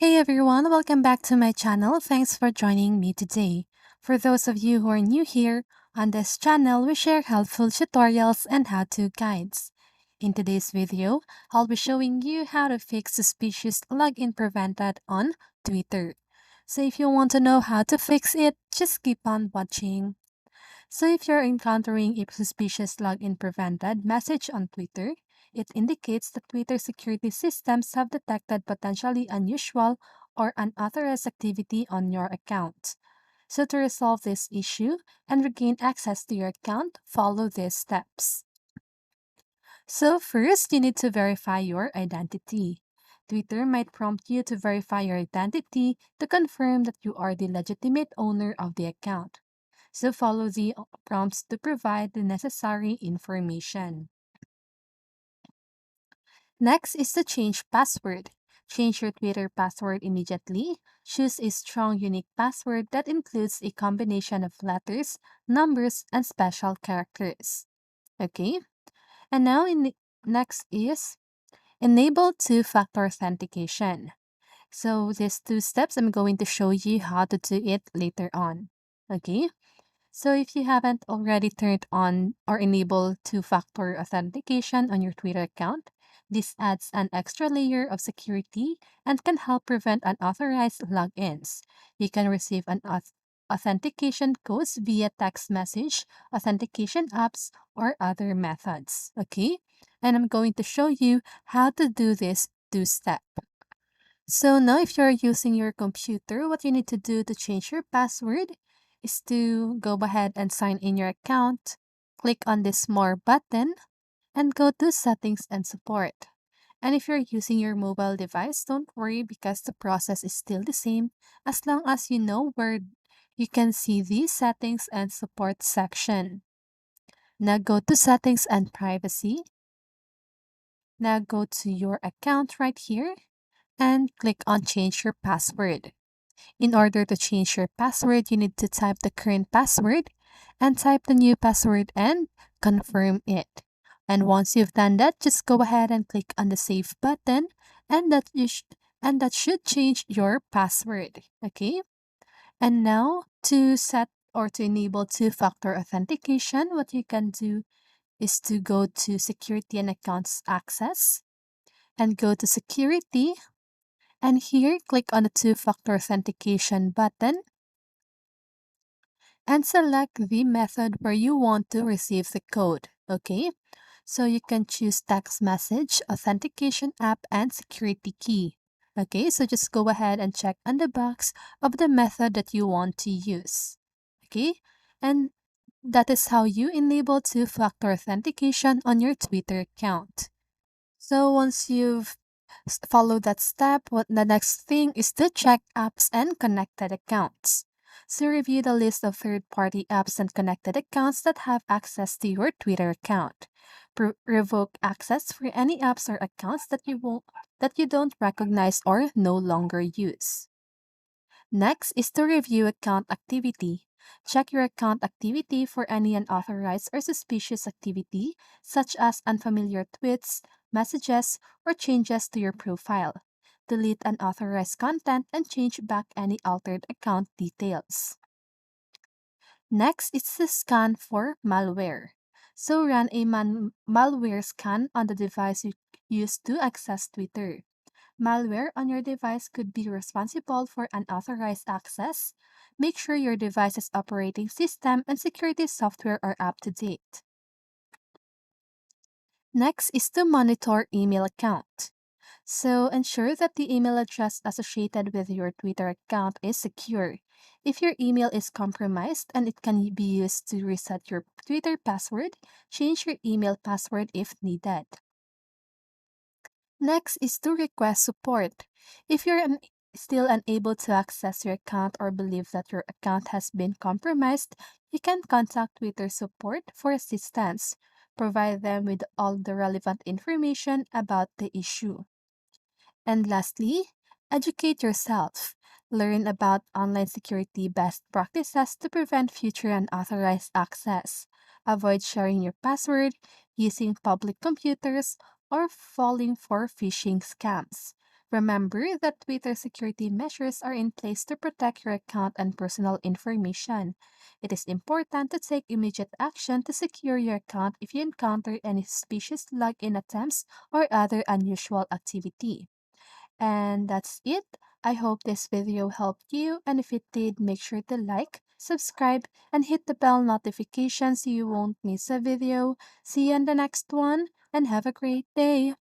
Hey everyone, welcome back to my channel. Thanks for joining me today. For those of you who are new here, on this channel we share helpful tutorials and how-to guides. In today's video, I'll be showing you how to fix suspicious login prevented on Twitter. So if you want to know how to fix it, just keep on watching. So if you're encountering a suspicious login prevented message on Twitter, it indicates that Twitter security systems have detected potentially unusual or unauthorized activity on your account. So to resolve this issue and regain access to your account, follow these steps. So first, you need to verify your identity. Twitter might prompt you to verify your identity to confirm that you are the legitimate owner of the account. So follow the prompts to provide the necessary information. Next is to change password. Change your Twitter password immediately. Choose a strong, unique password that includes a combination of letters, numbers, and special characters. Okay? And now next is enable two-factor authentication. So these two steps, I'm going to show you how to do it later on. Okay? So if you haven't already turned on or enabled two-factor authentication on your Twitter account, this adds an extra layer of security and can help prevent unauthorized logins. You can receive authentication codes via text message, authentication apps, or other methods. Okay? And I'm going to show you how to do this two-step. So now if you're using your computer, what you need to do to change your password is to go ahead and sign in your account, click on this More button, and go to Settings and Support. And if you're using your mobile device, don't worry because the process is still the same as long as you know where you can see the Settings and Support section. Now go to Settings and Privacy. Now go to your account right here and click on Change Your Password. In order to change your password, you need to type the current password and type the new password and confirm it. And once you've done that, just go ahead and click on the Save button and that should change your password. Okay? And now to set or to enable two-factor authentication, what you can do is to go to Security and Accounts Access and go to Security. And here, click on the two-factor authentication button and select the method where you want to receive the code. Okay, so you can choose text message, authentication app, and security key. Okay, so just go ahead and check on the box of the method that you want to use. Okay, and that is how you enable two-factor authentication on your Twitter account. So once you've followed that step, what the next thing is to check apps and connected accounts. So review the list of third-party apps and connected accounts that have access to your Twitter account. Revoke access for any apps or accounts that you don't recognize or no longer use. Next is to review account activity. Check your account activity for any unauthorized or suspicious activity, such as unfamiliar tweets, messages, or changes to your profile. Delete unauthorized content and change back any altered account details. Next is to scan for malware. So run a malware scan on the device you use to access Twitter. Malware on your device could be responsible for unauthorized access. Make sure your device's operating system and security software are up to date. Next is to monitor email account. So ensure that the email address associated with your Twitter account is secure. If your email is compromised and it can be used to reset your Twitter password, change your email password if needed. Next is to request support. If you're still unable to access your account or believe that your account has been compromised, you can contact Twitter support for assistance. Provide them with all the relevant information about the issue. And lastly, educate yourself. Learn about online security best practices to prevent future unauthorized access. Avoid sharing your password, using public computers, or falling for phishing scams. Remember that Twitter security measures are in place to protect your account and personal information. It is important to take immediate action to secure your account if you encounter any suspicious login attempts or other unusual activity. And that's it. I hope this video helped you, and if it did, make sure to like, subscribe, and hit the bell notification so you won't miss a video. See you in the next one, and have a great day.